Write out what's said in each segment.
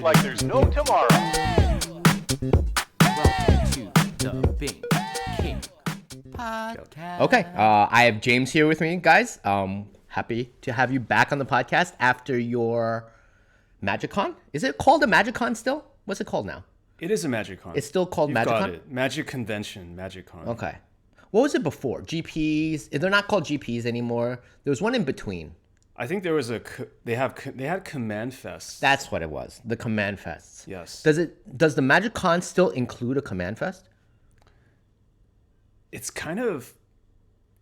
like there's no tomorrow. Welcome to the BingKing podcast. Okay, I have James here with me, guys. Happy to have you back on the podcast after your MagicCon. Is it called a MagicCon still? What's it called now? It is a MagicCon. It's still called You've MagicCon? got it. Magic Convention, MagicCon. Okay. What was it before? GPs? They're not called GPs anymore. There was one in between. I think there was they had Command Fest. That's what it was. The Command Fests. Yes. Does the MagicCon still include a Command Fest? It's kind of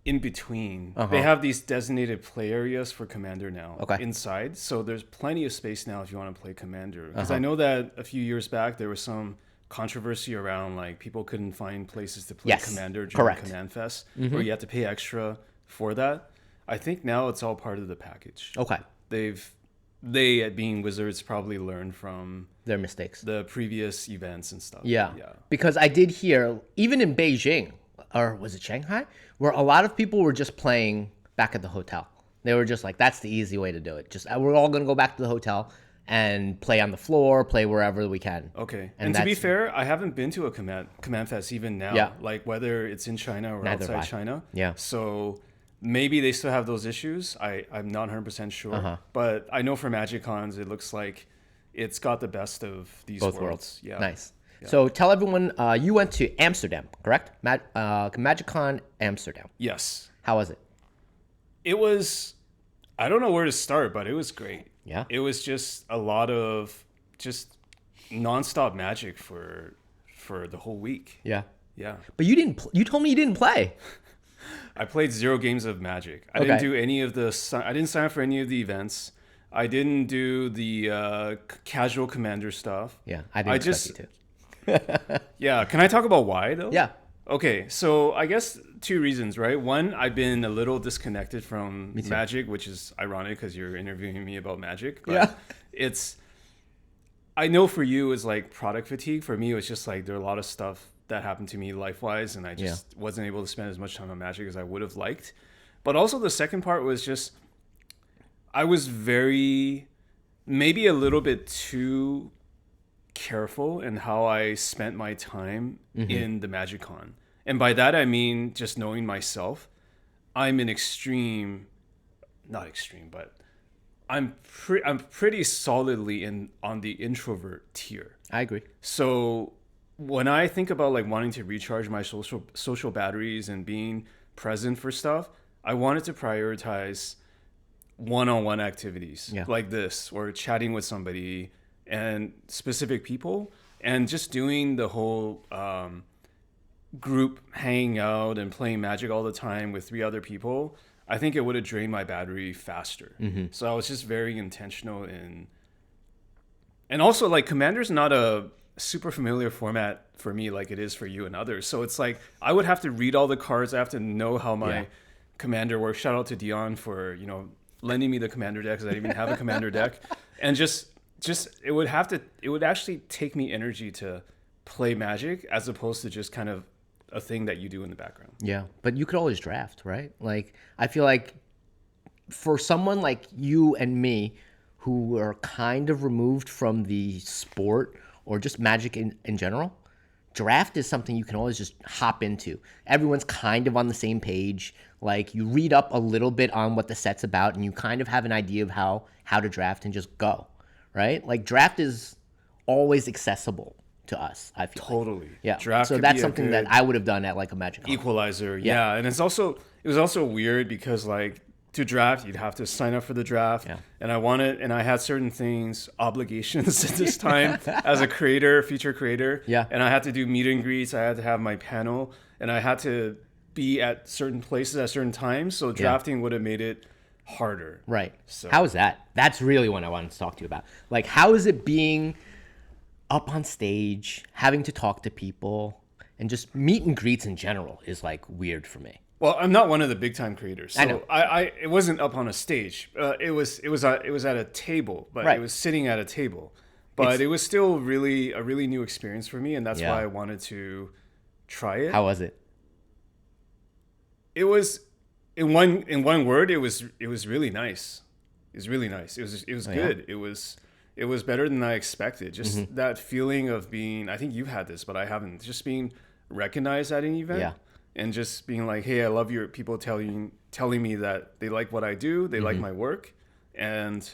in between. They have these designated play areas for Commander now inside. So there's plenty of space now if you want to play Commander. Because I know that a few years back there was some controversy around like people couldn't find places to play Commander during Command Fest, or you had to pay extra for that. I think now it's all part of the package. Okay. They at being Wizards probably learned from their mistakes, the previous events and stuff. Yeah. Because I did hear, even in Beijing, or was it Shanghai, where a lot of people were just playing back at the hotel. They were just like, that's the easy way to do it. Just we're all going to go back to the hotel and play on the floor, play wherever we can. Okay. And to be fair, I haven't been to a Command Fest even now, like whether it's in China or outside China. Yeah. So maybe they still have those issues. I'm not 100% sure. But I know for MagicCons, it looks like it's got the best of these both worlds. Yeah. Nice. Yeah. So tell everyone, you went to Amsterdam, correct? MagicCon Amsterdam. Yes. How was it? It was, I don't know where to start, but it was great. Yeah. It was just a lot of just nonstop magic for the whole week. Yeah. Yeah. But you didn't. You told me you didn't play. I played 0 games of Magic. I didn't do any of I didn't sign up for any of the events. I didn't do the casual Commander stuff. Yeah, I didn't expect you to. Yeah, can I talk about why though? Yeah. Okay, so I guess 2 reasons, right? One, I've been a little disconnected from Magic, which is ironic because you're interviewing me about Magic. But I know for you it's like product fatigue. For me, it was just like there are a lot of stuff that happened to me life-wise, and I just wasn't able to spend as much time on Magic as I would have liked. But also the second part was just I was maybe a little bit too careful in how I spent my time in the MagicCon. And by that I mean just knowing myself. I'm an not extreme, but I'm pretty solidly on the introvert tier. I agree. So when I think about like wanting to recharge my social batteries and being present for stuff, I wanted to prioritize one-on-one activities like this, or chatting with somebody and specific people, and just doing the whole group hanging out and playing Magic all the time with 3 other people. I think it would have drained my battery faster. So I was just very intentional and also like Commander's not a super familiar format for me like it is for you and others. So it's like I would have to read all the cards. I have to know how my Commander works. Shout out to Dion for, lending me the Commander deck because I didn't even have a Commander deck. And just it would actually take me energy to play Magic as opposed to just kind of a thing that you do in the background. Yeah, but you could always draft, right? Like I feel like for someone like you and me who are kind of removed from the sport or just Magic in general, draft is something you can always just hop into. Everyone's kind of on the same page. Like you read up a little bit on what the set's about and you kind of have an idea of how to draft and just go, right? Like draft is always accessible to us, I feel totally. Yeah. Draft so that's something that I would have done at like a MagicCon. Equalizer. Yeah. And it was also weird because like to draft, you'd have to sign up for the draft. Yeah. And I had certain things, obligations at this time as a creator, feature creator. Yeah. And I had to do meet and greets. I had to have my panel and I had to be at certain places at certain times. So drafting would have made it harder. Right. So how is that? That's really what I wanted to talk to you about. Like, how is it being up on stage, having to talk to people, and just meet and greets in general is like weird for me. Well, I'm not one of the big time creators, so I know. It wasn't up on a stage. It was at a table, but it was sitting at a table. But it was still a really new experience for me, and that's why I wanted to try it. How was it? It was in one word. It was really nice. It was really nice. It was good. it was better than I expected. Just that feeling of being, I think you've had this, but I haven't, just being recognized at an event. Yeah. And just being like, hey, I love your people telling me that they like what I do, they like my work, and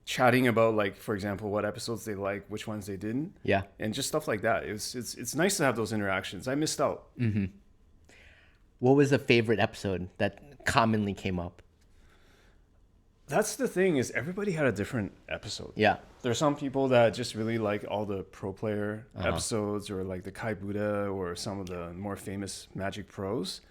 chatting about, like, for example, what episodes they like, which ones they didn't. Yeah. And just stuff like that. It's nice to have those interactions. I missed out. What was a favorite episode that commonly came up? That's the thing, is everybody had a different episode. Yeah. There's some people that just really like all the pro player episodes, or like the Kai Buddha, or some of the more famous Magic pros.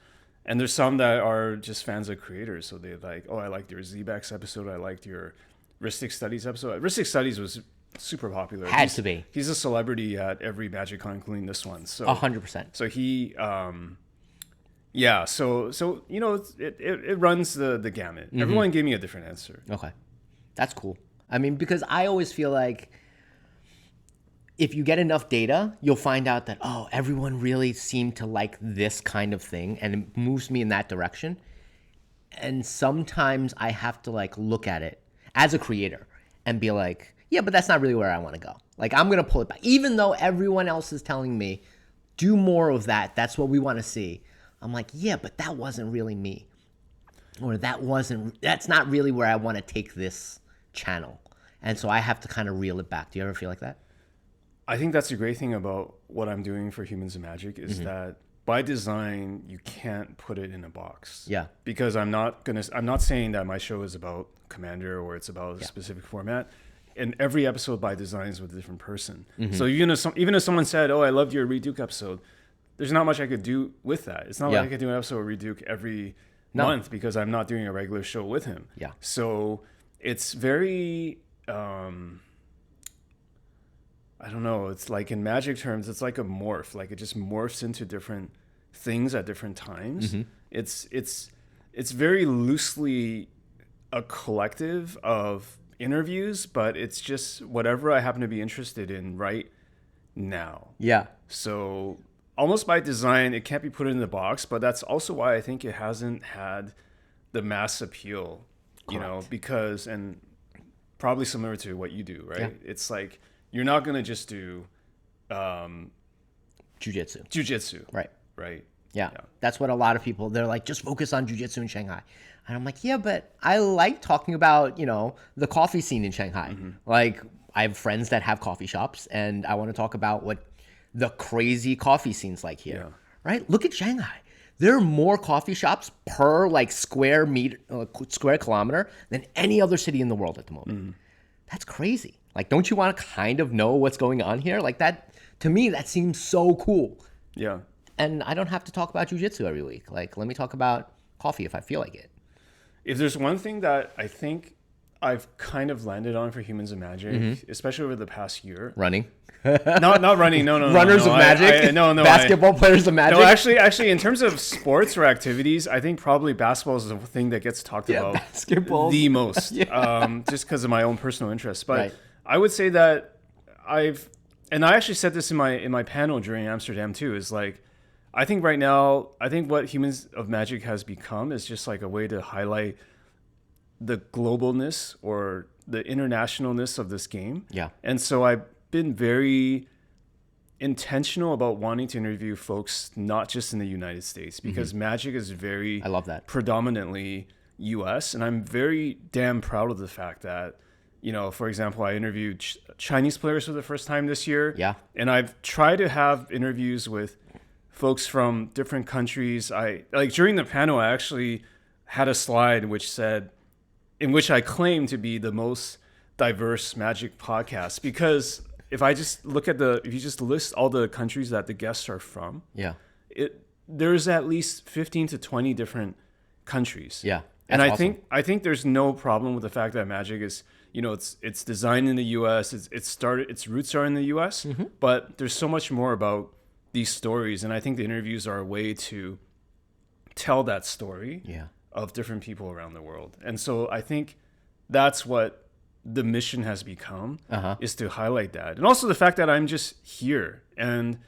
And there's some that are just fans of creators. So they're like, oh, I liked your Zbax episode. I liked your Ristic Studies episode. Ristic Studies was super popular. Had to be. He's a celebrity at every MagicCon, including this one. So 100%. So he, yeah. So you know, it runs the gamut. Everyone gave me a different answer. Okay, that's cool. I mean, because I always feel like if you get enough data, you'll find out that, oh, everyone really seemed to like this kind of thing, and it moves me in that direction. And sometimes I have to like look at it as a creator and be like, yeah, but that's not really where I want to go. Like, I'm going to pull it back. Even though everyone else is telling me, do more of that. That's what we want to see. I'm like, yeah, but that wasn't really me. Or that's not really where I want to take this channel. And so I have to kind of reel it back. Do you ever feel like that? I think that's the great thing about what I'm doing for Humans of Magic is that by design, you can't put it in a box. Yeah. Because I'm not saying that my show is about Commander or it's about a specific format. And every episode by design is with a different person. So even if someone said, oh, I loved your Reduke episode, there's not much I could do with that. It's not like I could do an episode of Reduke every month because I'm not doing a regular show with him. Yeah. So it's very, I don't know. It's like in Magic terms, it's like a morph. Like it just morphs into different things at different times. It's very loosely a collective of interviews, but it's just whatever I happen to be interested in right now. Yeah. So almost by design, it can't be put in the box, but that's also why I think it hasn't had the mass appeal, you know, because, and probably similar to what you do, right? Yeah. It's like, you're not going to just do jujitsu. Right. Right. Yeah. That's what a lot of people, they're like, just focus on jujitsu in Shanghai. And I'm like, yeah, but I like talking about, you know, the coffee scene in Shanghai. Like, I have friends that have coffee shops, and I want to talk about what the crazy coffee scenes like here, right? Look at Shanghai. There are more coffee shops per like square kilometer than any other city in the world at the moment. That's crazy. Like, don't you want to kind of know what's going on here? Like that, to me, that seems so cool. Yeah. And I don't have to talk about jiu-jitsu every week. Like, let me talk about coffee if I feel like it. If there's one thing that I think I've kind of landed on for Humans of Magic, especially over the past year. Running. Not running. No. Runners of Magic. Basketball players of Magic. No, actually, in terms of sports or activities, I think probably basketball is the thing that gets talked about basketball the most, just because of my own personal interest. But I would say that I actually said this in my panel during Amsterdam too, is like, I think right now, what Humans of Magic has become is just like a way to highlight the globalness or the internationalness of this game. Yeah. And so I've been very intentional about wanting to interview folks not just in the United States, because Magic is very, I love that, predominantly US, and I'm very damn proud of the fact that, you know, for example, I interviewed Chinese players for the first time this year. Yeah. And I've tried to have interviews with folks from different countries. During the panel, I actually had a slide in which I claim to be the most diverse Magic podcast, because if I just look at if you just list all the countries that the guests are from, there's at least 15 to 20 different countries. Yeah. And I think there's no problem with the fact that Magic is, you know, it's designed in the US, its roots are in the US, but there's so much more about these stories, and I think the interviews are a way to tell that story of different people around the world. And so I think that's what the mission has become, is to highlight that. And also the fact that I'm just here, and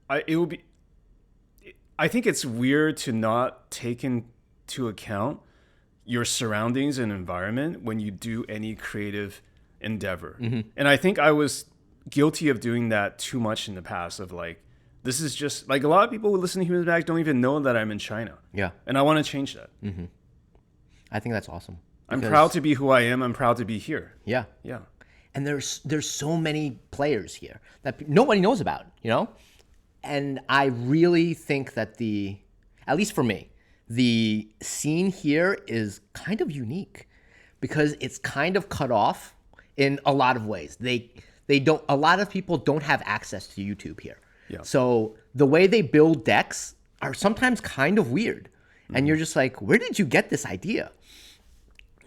I think it's weird to not take into account your surroundings and environment when you do any creative endeavor. And I think I was guilty of doing that too much in the past of like, this is just like a lot of people who listen to Humans Back don't even know that I'm in China. Yeah. And I want to change that. I think that's awesome. I'm proud to be who I am. I'm proud to be here. Yeah. Yeah. And there's so many players here that nobody knows about, you know? And I really think that at least for me, the scene here is kind of unique because it's kind of cut off in a lot of ways. A lot of people don't have access to YouTube here. Yeah. So the way they build decks are sometimes kind of weird. And you're just like, where did you get this idea?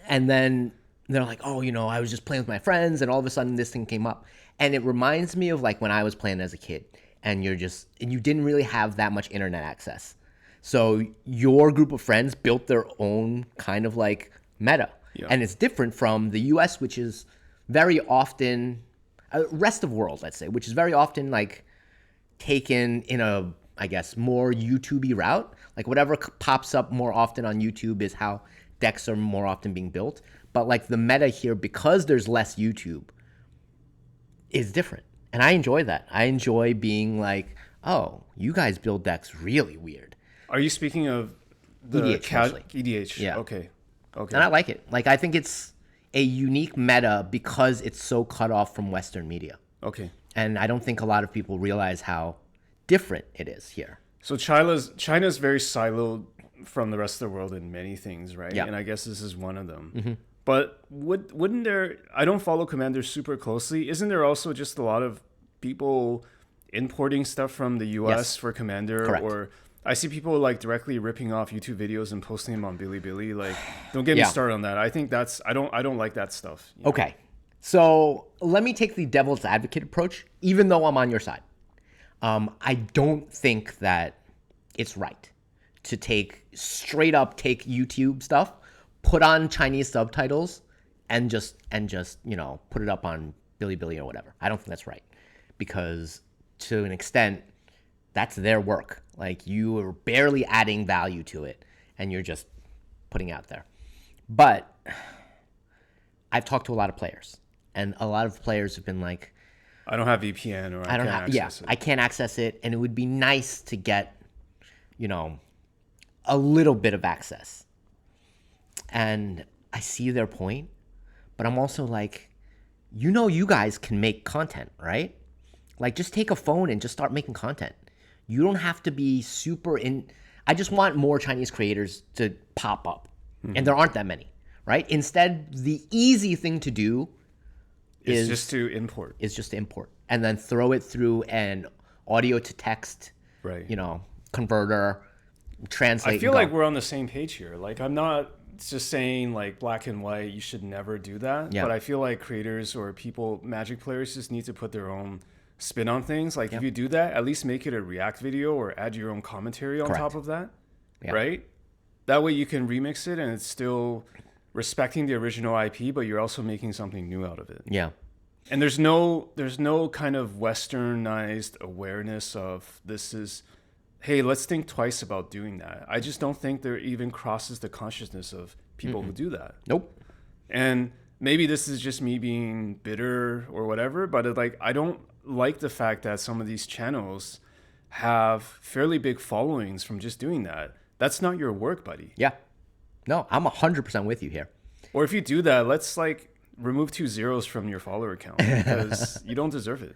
And then they're like, oh, you know, I was just playing with my friends and all of a sudden this thing came up. And it reminds me of like when I was playing as a kid and you didn't really have that much internet access. So your group of friends built their own kind of like meta. Yeah. And it's different from the US, which is very often, rest of world, let's say, which is very often like taken in a, I guess, more YouTube-y route. Like whatever pops up more often on YouTube is how decks are more often being built. But like the meta here, because there's less YouTube, is different. And I enjoy that. I enjoy being like, oh, you guys build decks really weird. Are you speaking of the EDH? EDH? Yeah. Okay. And I like it. Like, I think it's a unique meta because it's so cut off from Western media. Okay. And I don't think a lot of people realize how different it is here. So China's very siloed from the rest of the world in many things, right? Yeah. And I guess this is one of them. But wouldn't there? I don't follow Commander super closely. Isn't there also just a lot of people importing stuff from the U.S. Yes. for Commander? Correct. Or I see people like directly ripping off YouTube videos and posting them on Bilibili. Like, don't get me started on that. I think I don't like that stuff. You know? Okay. So let me take the devil's advocate approach, even though I'm on your side. I don't think that it's right to straight up take YouTube stuff, put on Chinese subtitles, and just you know, put it up on Bilibili or whatever. I don't think that's right, because to an extent, that's their work. Like, you are barely adding value to it, and you're just putting it out there. But I've talked to a lot of players, and a lot of players have been like, I don't have VPN, or I can't access it. I can't access it, and it would be nice to get, you know, a little bit of access. And I see their point, but I'm also like, you know, you guys can make content, right? Like, just take a phone and just start making content. You don't have to be super I just want more Chinese creators to pop up, and there aren't that many, right? Instead, the easy thing to do is just to import. And then throw it through an audio to text, Right. you know, converter, translate. I feel like we're on the same page here. Like, I'm not just saying like black and white, you should never do that. Yeah. But I feel like creators or people, Magic players, just need to put their own spin on things. Like, if you do that, at least make it a React video or add your own commentary on top of that. Yeah. Right? That way you can remix it and it's still respecting the original IP, but you're also making something new out of it. Yeah. And there's no kind of westernized awareness of this is, hey, let's think twice about doing that. I just don't think there even crosses the consciousness of people who do that. Nope. And maybe this is just me being bitter or whatever, but I don't like the fact that some of these channels have fairly big followings from just doing that. That's not your work, buddy. Yeah. No, I'm 100% with you here. Or if you do that, let's like remove 2 zeros from your follower count because you don't deserve it.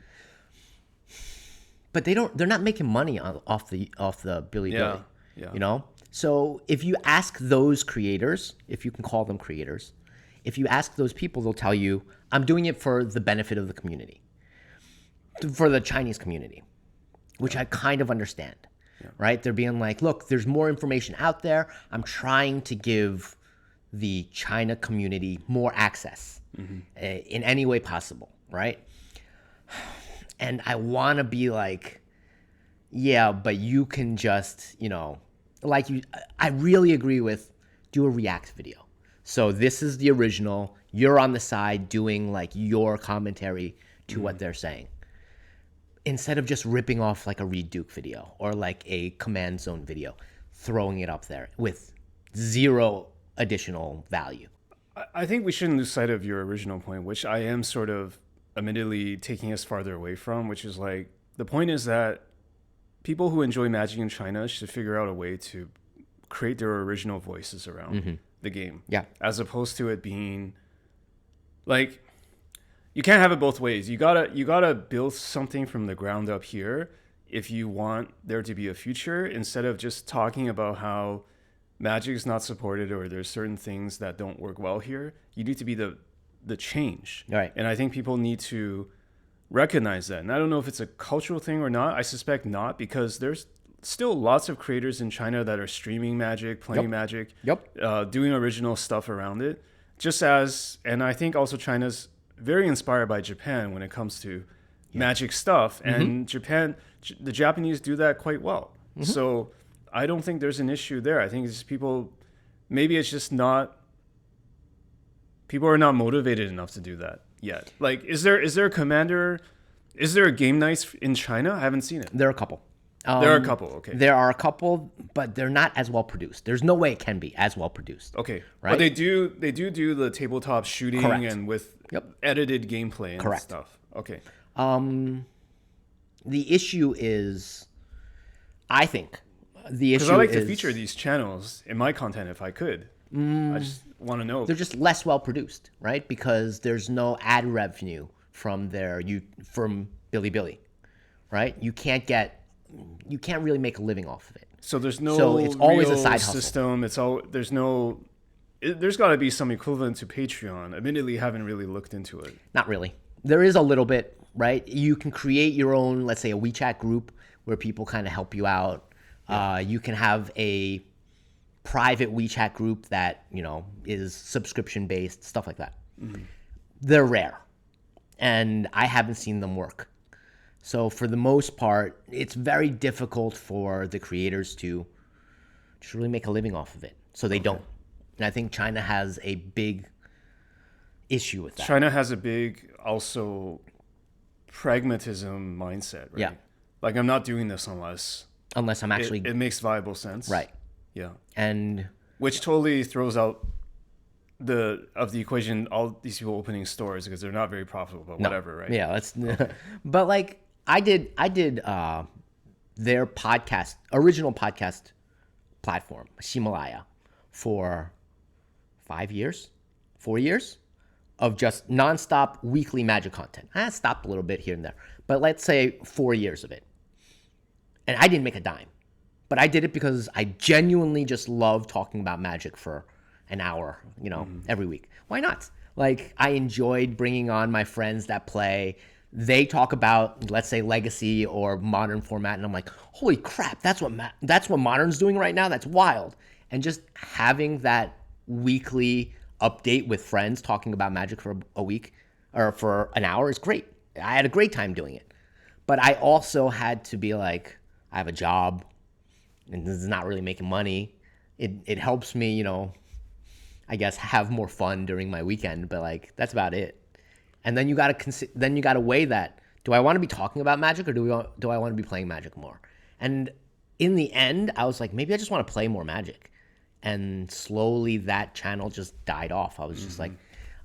But they're not making money off the Bilibili. Yeah. You know? So if you ask those creators, if you can call them creators, if you ask those people, they'll tell you, I'm doing it for the benefit of the community, for the Chinese community, which I kind of understand, right? They're being like, look, there's more information out there. I'm trying to give the China community more access in any way possible, right? And I want to be like, yeah, but you can just, you know, like I really agree with do a React video. So this is the original. You're on the side doing like your commentary to what they're saying. Instead of just ripping off like a Reed Duke video or like a Command Zone video, throwing it up there with zero additional value. I think we shouldn't lose sight of your original point, which I am sort of admittedly taking us farther away from, which is like the point is that people who enjoy Magic in China should figure out a way to create their original voices around the game. Yeah. As opposed to it being like you can't have it both ways. You gotta build something from the ground up here if you want there to be a future, instead of just talking about how Magic is not supported or there's certain things that don't work well here. You need to be the change. Right. And I think people need to recognize that. And I don't know if it's a cultural thing or not. I suspect not, because there's still lots of creators in China that are streaming Magic, playing Magic, doing original stuff around it. And I think also China's very inspired by Japan when it comes to Magic stuff. And the Japanese do that quite well. So I don't think there's an issue there. I think it's just people are not motivated enough to do that yet. Like, is there a game nights in China? I haven't seen it. There are a couple. There are a couple, okay. There are a couple, but they're not as well produced. There's no way it can be as well produced. Okay. Right? But they do the tabletop shooting and with edited gameplay and stuff. Okay. The issue is, I think, because I like to feature these channels in my content if I could. I just want to know. They're just less well produced, right? Because there's no ad revenue from Bilibili, right? You can't really make a living off of it. So there's no. So it's always a side system. hustle. There's got to be some equivalent to Patreon. Admittedly, haven't really looked into it. Not really. There is a little bit, right? You can create your own, let's say, a WeChat group where people kind of help you out. You can have a private WeChat group that, is subscription based, stuff like that. They're rare, and I haven't seen them work. So for the most part, it's very difficult for the creators to just really make a living off of it. So they don't. And I think China has a big issue with that. China has a big also pragmatism mindset, right? Yeah. Like, I'm not doing this unless I'm actually... It makes viable sense. Right. Yeah. And... Which totally throws out the equation all these people opening stores because they're not very profitable, but whatever, right? Yeah, that's... But, like, I did their original podcast platform, Himalaya, for 4 years of just nonstop weekly Magic content. I stopped a little bit here and there, but let's say 4 years of it. And I didn't make a dime, but I did it because I genuinely just love talking about Magic for an hour, every week. Why not? Like, I enjoyed bringing on my friends that play. They talk about, let's say, Legacy or Modern format, and I'm like, holy crap, that's what Modern's doing right now? That's wild. And just having that weekly update with friends talking about Magic for a week or for an hour is great. I had a great time doing it. But I also had to be like, I have a job, and this is not really making money. It helps me, I guess, have more fun during my weekend, but like that's about it. And then you gotta weigh that. Do I want to be talking about Magic, or do I want to be playing Magic more? And in the end, I was like, maybe I just want to play more Magic. And slowly that channel just died off. I was just like,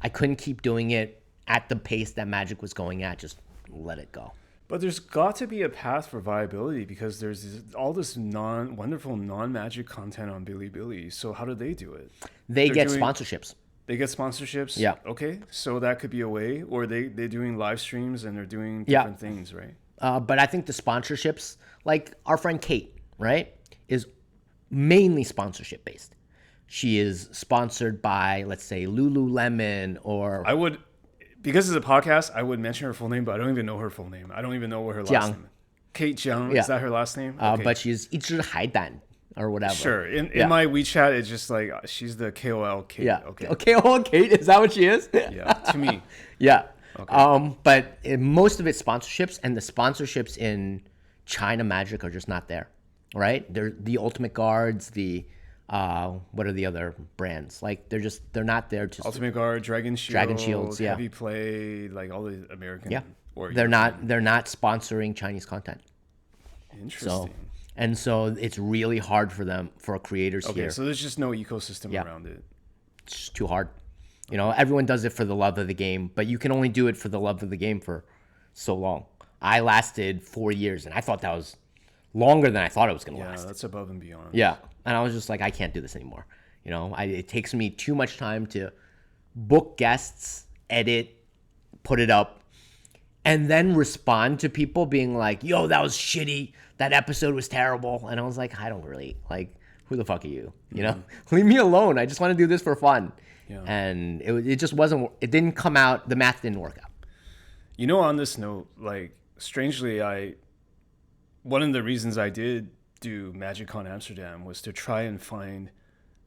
I couldn't keep doing it at the pace that Magic was going at. Just let it go. But there's got to be a path for viability because there's all this wonderful non-Magic content on Bilibili. So how do they do it? They get sponsorships. They get sponsorships? Yeah. Okay. So that could be a way. Or they're doing live streams and they're doing different things, right? But I think the sponsorships, like our friend Kate, right, is mainly sponsorship based. She is sponsored by, let's say, Lululemon or... Because it's a podcast, I would mention her full name, but I don't even know her full name. I don't even know what her last name is. Kate Jiang, is that her last name? Okay. But she's 一直海胆 or whatever. Sure. In my WeChat, it's just like, she's the KOL Kate. Yeah. Okay. KOL Kate, is that what she is? Yeah, to me. Yeah. Okay. But most of it's sponsorships, and the sponsorships in China Magic are just not there, right? They're the Ultimate Guards, what are the other brands? Like they're not there to Ultimate Guard, Dragon Shields, yeah. Heavy Play, like all the American. Yeah, or they're not sponsoring Chinese content. Interesting. So it's really hard for creators here. Okay, so there's just no ecosystem around it. It's too hard. You know, everyone does it for the love of the game, but you can only do it for the love of the game for so long. I lasted 4 years, and I thought that was longer than I thought it was going to last. Yeah, that's above and beyond. Yeah, and I was just like, I can't do this anymore. You know, it takes me too much time to book guests, edit, put it up, and then respond to people being like, yo, that was shitty. That episode was terrible. And I was like, I don't really, like, who the fuck are you? You know, leave me alone. I just want to do this for fun. Yeah. And it just wasn't, it didn't come out, the math didn't work out. You know, on this note, like, strangely, one of the reasons I did do MagicCon Amsterdam was to try and find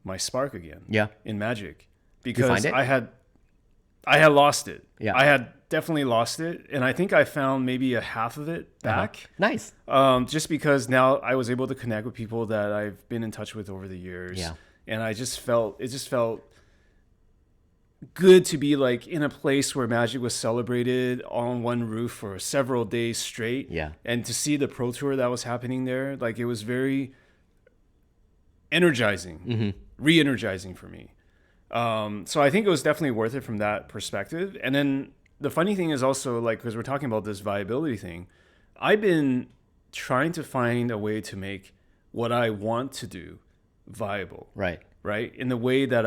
my spark again. Yeah. In Magic. Did you Because find it? I had lost it. Yeah. I had definitely lost it. And I think I found maybe a half of it back. Nice. Just because now I was able to connect with people that I've been in touch with over the years. Yeah. And it just felt good to be like in a place where Magic was celebrated on one roof for several days straight. Yeah. And to see the Pro Tour that was happening there, like it was very energizing, re-energizing for me. So I think it was definitely worth it from that perspective. And then the funny thing is also, like, because we're talking about this viability thing, I've been trying to find a way to make what I want to do viable. Right. Right? In the way that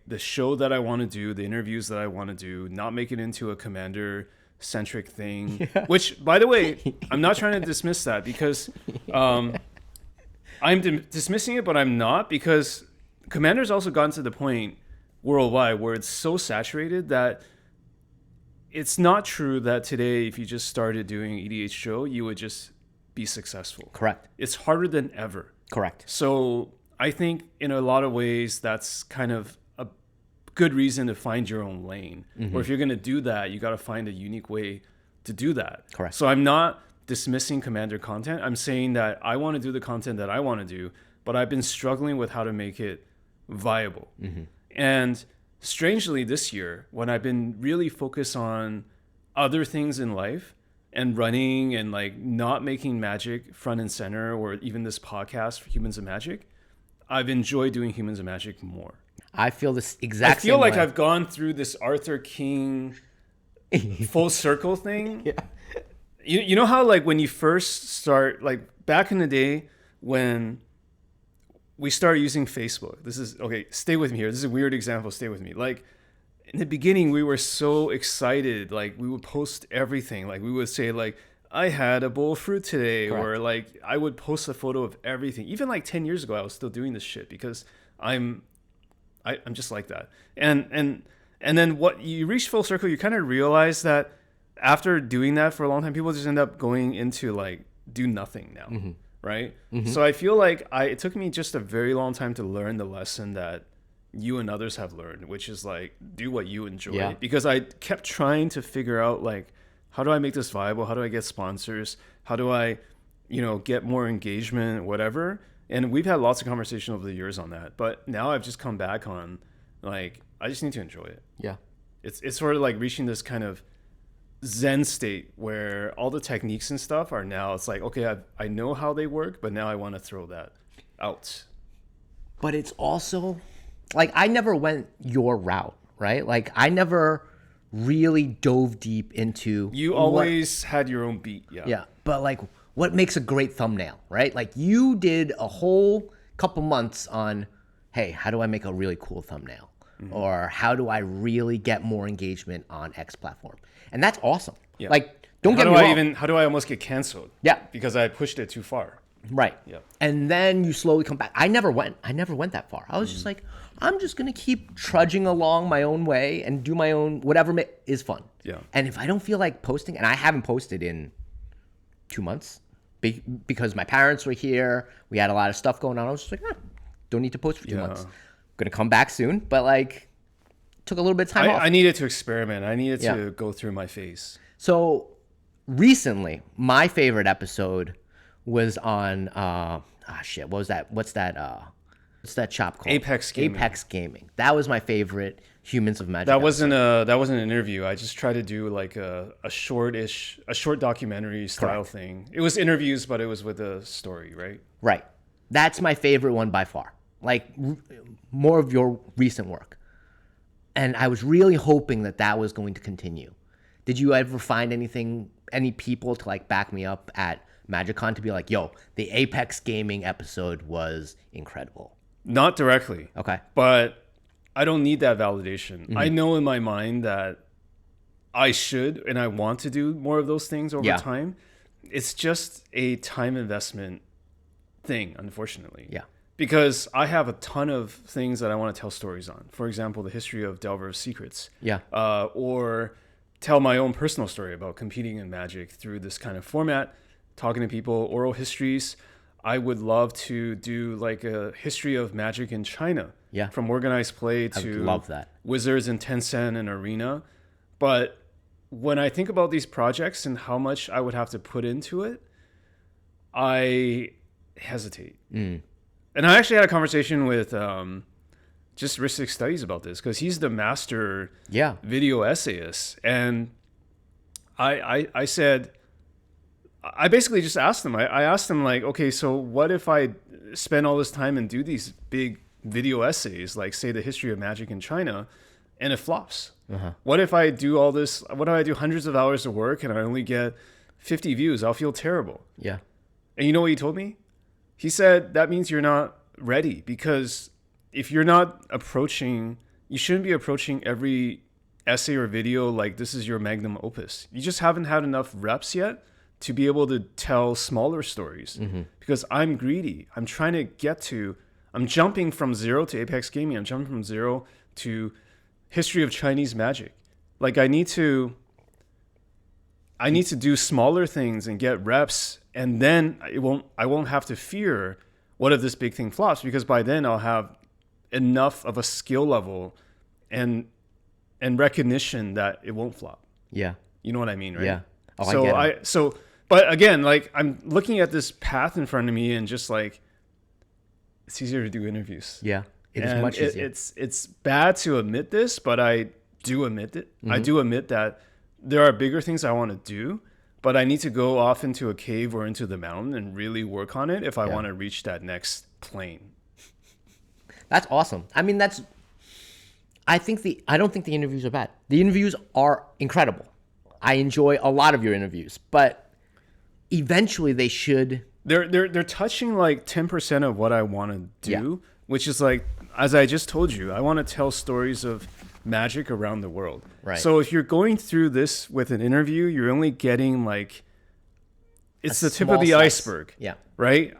the show that I want to do, the interviews that I want to do, not make it into a Commander-centric thing, which, by the way, I'm not trying to dismiss that because I'm dismissing it, but I'm not, because Commander's also gotten to the point worldwide where it's so saturated that it's not true that today, if you just started doing EDH show, you would just be successful. Correct. It's harder than ever. Correct. So I think in a lot of ways, that's kind of a good reason to find your own lane. Or if you're going to do that, you got to find a unique way to do that. Correct. So I'm not dismissing Commander content. I'm saying that I want to do the content that I want to do, but I've been struggling with how to make it viable. And strangely, this year, when I've been really focused on other things in life and running and like not making Magic front and center, or even this podcast for Humans of Magic, I've enjoyed doing Humans of Magic more. I feel this exact I feel same like way. I've gone through this Arthur King full circle thing. Yeah. You know how, like, when you first start, like back in the day when we started using Facebook, this is, okay, stay with me here. This is a weird example. Stay with me. Like, in the beginning, we were so excited. Like, we would post everything. Like, we would say, like, I had a bowl of fruit today. Correct. Or, like, I would post a photo of everything. Even, like, 10 years ago, I was still doing this shit because I'm just like that. And then what you reach full circle, you kind of realize that after doing that for a long time, people just end up going into, like, do nothing now. Right? So I feel like it took me just a very long time to learn the lesson that you and others have learned, which is like, do what you enjoy. Yeah. Because I kept trying to figure out, like, how do I make this viable? How do I get sponsors? How do I, get more engagement, whatever? And we've had lots of conversation over the years on that. But now I've just come back on, like, I just need to enjoy it. Yeah. It's sort of like reaching this kind of Zen state where all the techniques and stuff are now, it's like, okay, I know how they work, but now I want to throw that out. But it's also, like, I never went your route, right? Like, I never really dove deep into... You always had your own beat, yeah. Yeah, but, like, what makes a great thumbnail, right? Like, you did a whole couple months on, hey, how do I make a really cool thumbnail? Or how do I really get more engagement on X platform? And that's awesome. Yeah. Like, don't get me wrong. How do I almost get canceled? Yeah. Because I pushed it too far. Right. Yeah. And then you slowly come back. I never went that far. I was just like, I'm just going to keep trudging along my own way and do my own, whatever is fun. Yeah. And if I don't feel like posting, and I haven't posted in 2 months because my parents were here, we had a lot of stuff going on. I was just like, don't need to post for 2 months. Going to come back soon, but like, took a little bit of time off. I needed to experiment. I needed to go through my phase. So recently, my favorite episode was on what was that? What's that shop called? Apex Gaming. Apex Gaming. That was my favorite Humans of Magic. That wasn't an interview. I just tried to do like a short documentary style thing. It was interviews, but it was with a story, right? Right. That's my favorite one by far. Like more of your recent work. And I was really hoping that that was going to continue. Did you ever find any people to like back me up at MagicCon to be like, yo, the Apex Gaming episode was incredible? Not directly. Okay. But I don't need that validation. I know in my mind that I should and I want to do more of those things over time. It's just a time investment thing, unfortunately. Yeah. Because I have a ton of things that I want to tell stories on. For example, the history of Delver's Secrets. Yeah. Or tell my own personal story about competing in Magic through this kind of format, talking to people, oral histories. I would love to do like a history of Magic in China. Yeah. From organized play I would to love that. Wizards and Tencent and Arena. But when I think about these projects and how much I would have to put into it, I hesitate. And I actually had a conversation with just Ristic Studies about this because he's the master video essayist. And I said, I basically just asked him, I asked him like, okay, so what if I spend all this time and do these big video essays, like say the history of Magic in China, and it flops? What if I do all this? What if I do hundreds of hours of work and I only get 50 views? I'll feel terrible. Yeah. And you know what he told me? He said, that means you're not ready, because if you're not approaching, you shouldn't be approaching every essay or video like this is your magnum opus. You just haven't had enough reps yet to be able to tell smaller stories. Because I'm greedy. I'm trying to I'm jumping from 0 to Apex Gaming. I'm jumping from 0 to history of Chinese magic. Like I need to do smaller things and get reps, and then I won't have to fear what if this big thing flops, because by then I'll have enough of a skill level and recognition that it won't flop. Yeah. You know what I mean, right? Yeah. Oh, So I get it. But again, like I'm looking at this path in front of me and just like, it's easier to do interviews. Yeah. It is much easier. It's bad to admit this, but I do admit it. I do admit that there are bigger things I want to do, but I need to go off into a cave or into the mountain and really work on it if I want to reach that next plane. That's awesome. I mean, I don't think the interviews are bad. The interviews are incredible. I enjoy a lot of your interviews, but eventually they should. They're touching like 10% of what I want to do, which is like, as I just told you, I want to tell stories of Magic around the world. Right. So if you're going through this with an interview, you're only getting like, it's the tip of the iceberg. Yeah. Right?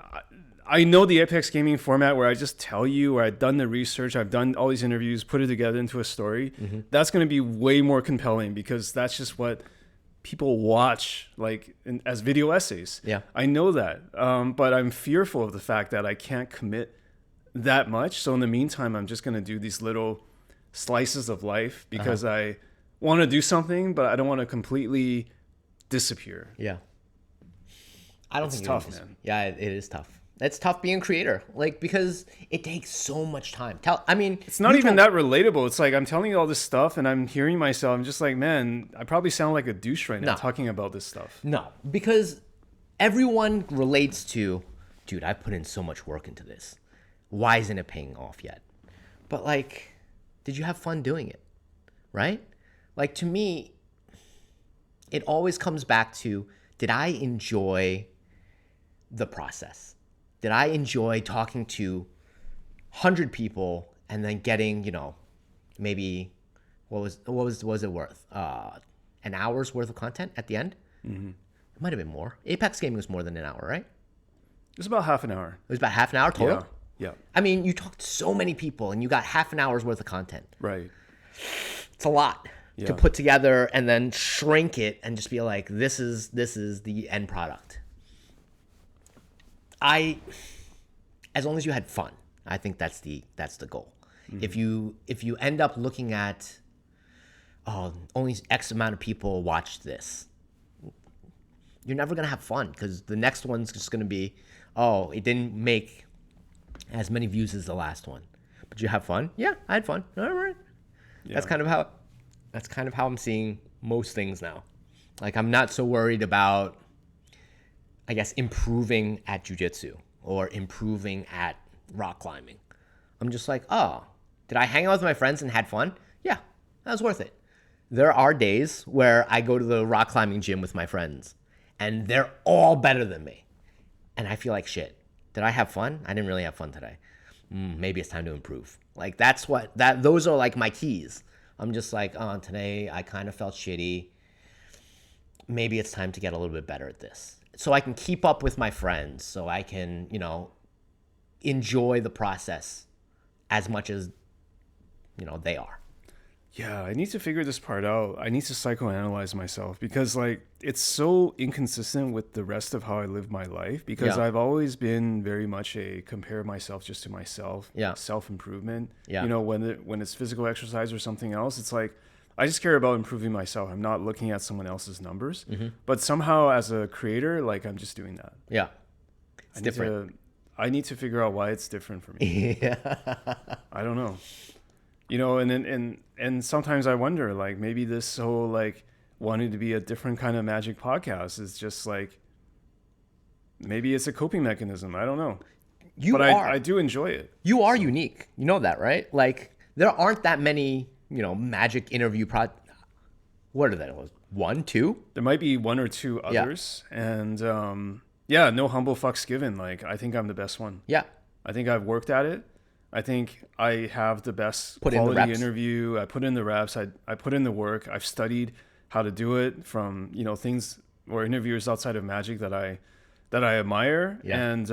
I know the Apex Gaming format where I just tell you, where I've done the research, I've done all these interviews, put it together into a story. That's going to be way more compelling because that's just what people watch like as video essays. Yeah. I know that. But I'm fearful of the fact that I can't commit that much. So in the meantime, I'm just going to do these little slices of life because I want to do something, but I don't want to completely disappear. Yeah. I don't think it's tough, man. Yeah, it is tough. It's tough being a creator, like, because it takes so much time. It's not even that relatable. It's like I'm telling you all this stuff and I'm hearing myself. I'm just like, man, I probably sound like a douche right now talking about this stuff. No, because everyone relates to, dude, I put in so much work into this. Why isn't it paying off yet? But like, did you have fun doing it? Right? Like, to me, it always comes back to, did I enjoy the process? Did I enjoy talking to 100 people and then getting, maybe what was it worth? An hour's worth of content at the end? It might have been more. Apex Gaming was more than an hour, right? It was about half an hour. It was about half an hour total? Yeah. I mean, you talked to so many people and you got half an hour's worth of content. Right. It's a lot to put together and then shrink it and just be like, this is the end product. As long as you had fun, I think that's the goal. If you end up looking at, only X amount of people watched this, you're never gonna have fun because the next one's just gonna be, it didn't make as many views as the last one. But you have fun? Yeah, I had fun. All right. Yeah. That's kind of how I'm seeing most things now. Like, I'm not so worried about, I guess, improving at jiu-jitsu or improving at rock climbing. I'm just like, did I hang out with my friends and had fun? Yeah, that was worth it. There are days where I go to the rock climbing gym with my friends, and they're all better than me. And I feel like shit. Did I have fun? I didn't really have fun today. Maybe it's time to improve. Like those are like my keys. I'm just like, oh, today I kind of felt shitty. Maybe it's time to get a little bit better at this. So I can keep up with my friends, so I can, enjoy the process as much as, they are. Yeah, I need to figure this part out. I need to psychoanalyze myself because like it's so inconsistent with the rest of how I live my life because I've always been very much a compare myself just to myself, self-improvement. Yeah. When it's physical exercise or something else, it's like I just care about improving myself. I'm not looking at someone else's numbers. But somehow as a creator, like I'm just doing that. Yeah. It's different. I need to figure out why it's different for me. I don't know. And sometimes I wonder, like, maybe this whole, like, wanting to be a different kind of magic podcast is just, like, maybe it's a coping mechanism. I don't know. I do enjoy it. You are unique. You know that, right? Like, there aren't that many, magic interview what are they? 1, 2? There might be 1 or 2 others. Yeah. And, no humble fucks given. Like, I think I'm the best one. Yeah. I think I've worked at it. I think I have the best quality interview. I put in the reps. I put in the work. I've studied how to do it from, things or interviewers outside of magic that I admire. Yeah. And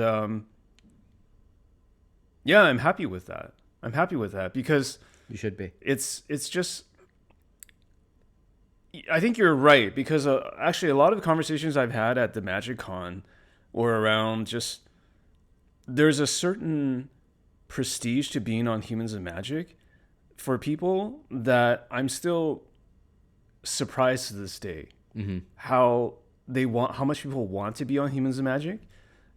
I'm happy with that. I'm happy with that because you should be. It's just I think you're right because actually a lot of the conversations I've had at the MagicCon were around just there's a certain prestige to being on Humans of Magic for people that I'm still surprised to this day how much people want to be on Humans of Magic,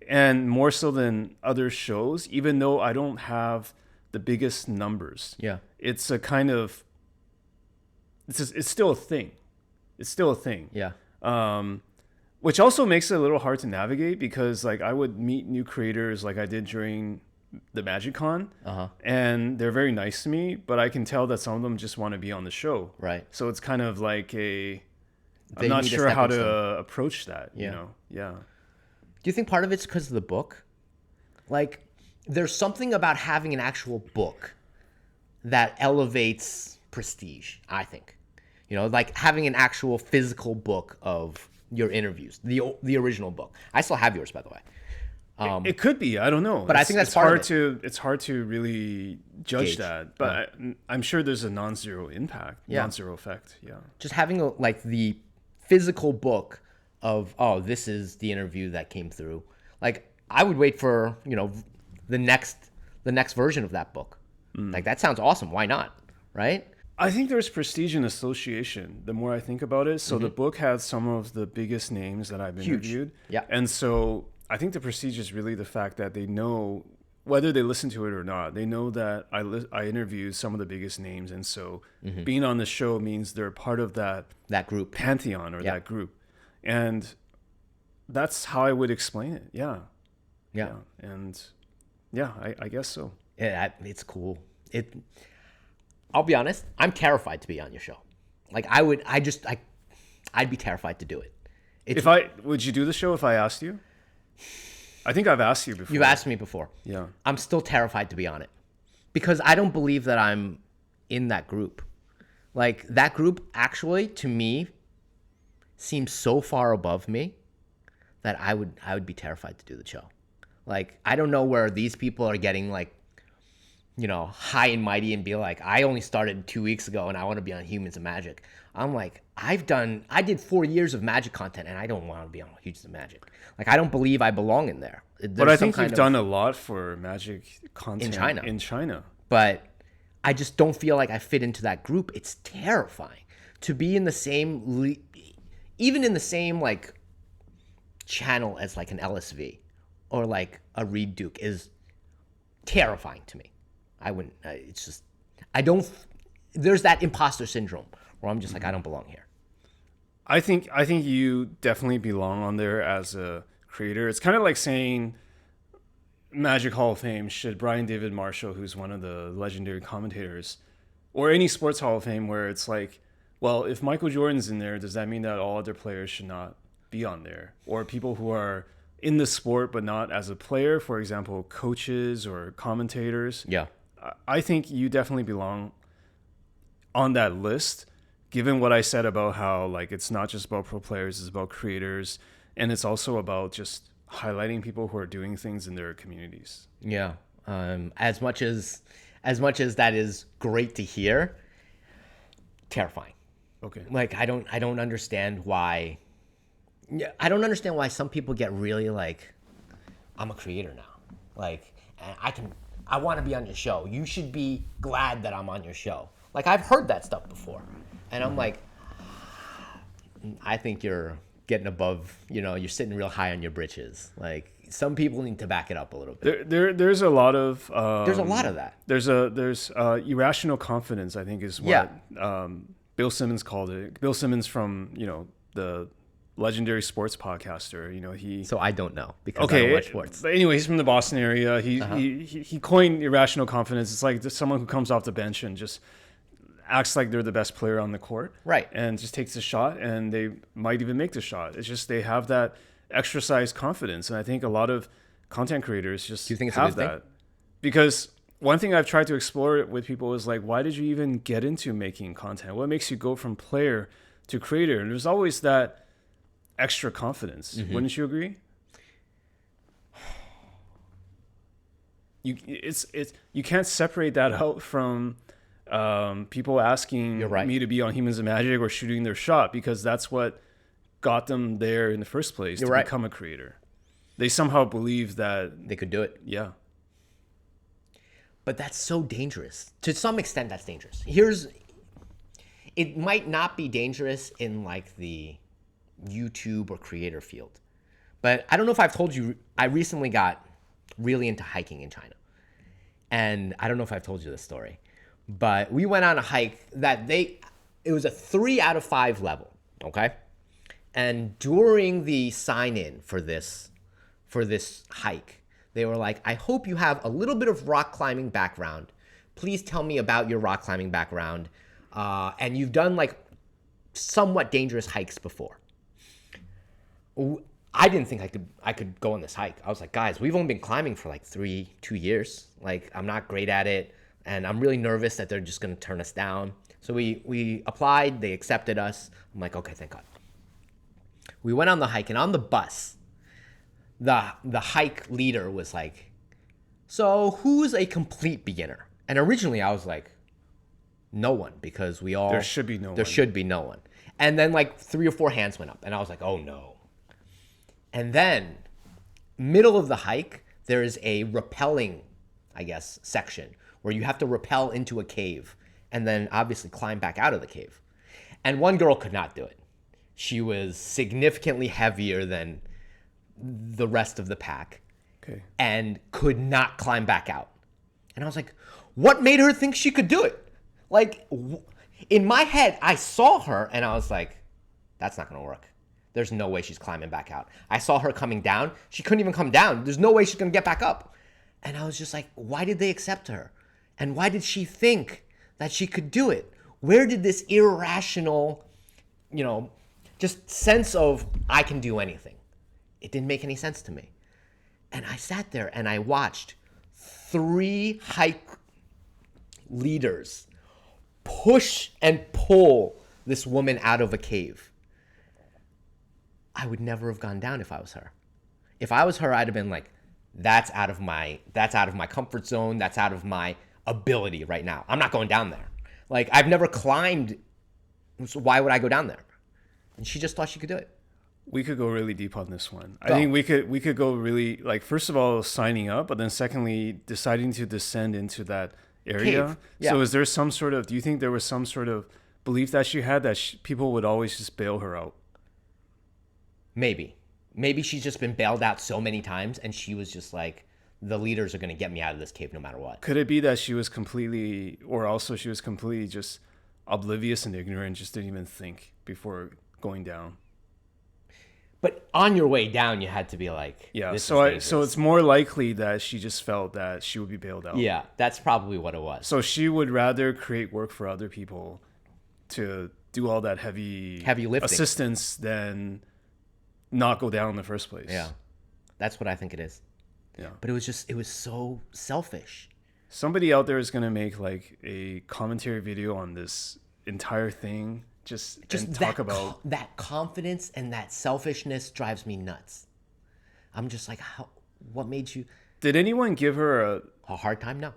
and more so than other shows, even though I don't have the biggest numbers. Yeah, it's a kind of it's still a thing. It's still a thing. Yeah. Which also makes it a little hard to navigate because like I would meet new creators like I did during the MagicCon, and they're very nice to me, but I can tell that some of them just want to be on the show. Right. So it's kind of like I'm not sure how to approach that, Yeah. Yeah. Do you think part of it's because of the book? Like, there's something about having an actual book that elevates prestige, I think. Like having an actual physical book of your interviews, the original book. I still have yours, by the way. It could be. I don't know. But I think that's part of it. It's hard to really judge that. But I'm sure there's a non-zero impact, non-zero effect. Yeah. Just having the physical book of, this is the interview that came through. Like I would wait for, the next version of that book. Like that sounds awesome. Why not? Right? I think there's prestige in association. The more I think about it. So the book has some of the biggest names that I've interviewed. Yeah. And so I think the prestige is really the fact that they know, whether they listen to it or not, they know that I interview some of the biggest names. And so being on the show means they're part of that group pantheon or that group. And that's how I would explain it. Yeah. Yeah. And I guess so. Yeah, it's cool. I'll be honest, I'm terrified to be on your show. Like I'd be terrified to do it. Would you do the show if I asked you? I think I've asked you before. You've asked me before. Yeah. I'm still terrified to be on it because I don't believe that I'm in that group. Like that group actually to me seems so far above me that I would be terrified to do the show. Like I don't know where these people are getting like, high and mighty and be like, I only started 2 weeks ago and I want to be on Humans of Magic. I'm like, I did 4 years of magic content and I don't want to be on Humans of Magic. Like, I don't believe I belong in there. But I think you've done a lot for magic content in China. But I just don't feel like I fit into that group. It's terrifying to be in the same, even in the same like channel as like an LSV or like a Reed Duke is terrifying to me. I wouldn't, it's just, there's that imposter syndrome where I'm just like, I don't belong here. I think you definitely belong on there as a creator. It's kind of like saying Magic Hall of Fame, should Brian David Marshall, who's one of the legendary commentators, or any sports Hall of Fame where it's like, well, if Michael Jordan's in there, does that mean that all other players should not be on there? Or people who are in the sport but not as a player, for example, coaches or commentators. Yeah. I think you definitely belong on that list, given what I said about how like it's not just about pro players, it's about creators, and it's also about just highlighting people who are doing things in their communities. Yeah. As much as that is great to hear, terrifying. Okay. Like I don't understand why. Yeah, I don't understand why some people get really like, I'm a creator now. Like, I want to be on your show. You should be glad that I'm on your show. Like, I've heard that stuff before. And I'm like, I think you're getting above, you're sitting real high on your britches. Like, some people need to back it up a little bit. There's a lot of... there's a lot of that. There's irrational confidence, I think, is what Bill Simmons called it. Bill Simmons from, the legendary sports podcaster, So I don't know because I don't watch sports. But anyway, he's from the Boston area. He coined irrational confidence. It's like someone who comes off the bench and just acts like they're the best player on the court, right? And just takes a shot, and they might even make the shot. It's just they have that exercise confidence, and I think a lot of content creators just have that. Because one thing I've tried to explore with people is like, why did you even get into making content? What makes you go from player to creator? And there's always that extra confidence. Wouldn't you agree? You can't separate that out from people asking me to be on Humans of Magic or shooting their shot, because that's what got them there in the first place, to become a creator. They somehow believe that they could do it. Yeah. But that's so dangerous. To some extent, that's dangerous. It might not be dangerous in like the YouTube or creator field. But I don't know if I've told you, I recently got really into hiking in China. And I don't know if I've told you this story, but we went on a hike it was a 3 out of 5 level, okay? And during the sign-in for this hike, they were like, I hope you have a little bit of rock climbing background. Please tell me about your rock climbing background. And you've done like somewhat dangerous hikes before. I didn't think I could go on this hike. I was like, guys, we've only been climbing for like 2 years. Like, I'm not great at it, and I'm really nervous that they're just gonna turn us down. So we applied, they accepted us. I'm like, okay, thank God. We went on the hike, and on the bus, the hike leader was like, so who's a complete beginner? And originally I was like, no one, because there should be no one. And then like 3 or 4 hands went up, and I was like, oh no. And then, middle of the hike, there is a rappelling, I guess, section where you have to rappel into a cave and then obviously climb back out of the cave. And one girl could not do it. She was significantly heavier than the rest of the pack, and could not climb back out. And I was like, what made her think she could do it? Like, in my head, I saw her and I was like, that's not going to work. There's no way she's climbing back out. I saw her coming down. She couldn't even come down. There's no way she's going to get back up. And I was just like, why did they accept her? And why did she think that she could do it? Where did this irrational, just sense of I can do anything? It didn't make any sense to me. And I sat there and I watched 3 hike leaders push and pull this woman out of a cave. I would never have gone down if I was her. If I was her, I'd have been like, that's out of my comfort zone. That's out of my ability right now. I'm not going down there. Like, I've never climbed, so why would I go down there? And she just thought she could do it. We could go really deep on this one. I think we could go really, like, first of all, signing up, but then secondly, deciding to descend into that area. Cave. Yeah. So is there some sort of, do you think there was some sort of belief that she had that people would always just bail her out? Maybe she's just been bailed out so many times, and she was just like, the leaders are going to get me out of this cave no matter what. Could it be that she was completely just oblivious and ignorant, just didn't even think before going down? But on your way down, you had to be like, Yeah. this So is so it's more likely that she just felt that she would be bailed out. yeah, that's probably what it was. So she would rather create work for other people to do all that heavy lifting assistance than not go down in the first place. Yeah, that's what I think it is. Yeah. But it was so selfish. Somebody out there is going to make like a commentary video on this entire thing just and talk about that confidence and that selfishness drives me nuts. I'm just like, what made you? Did anyone give her a hard time? No.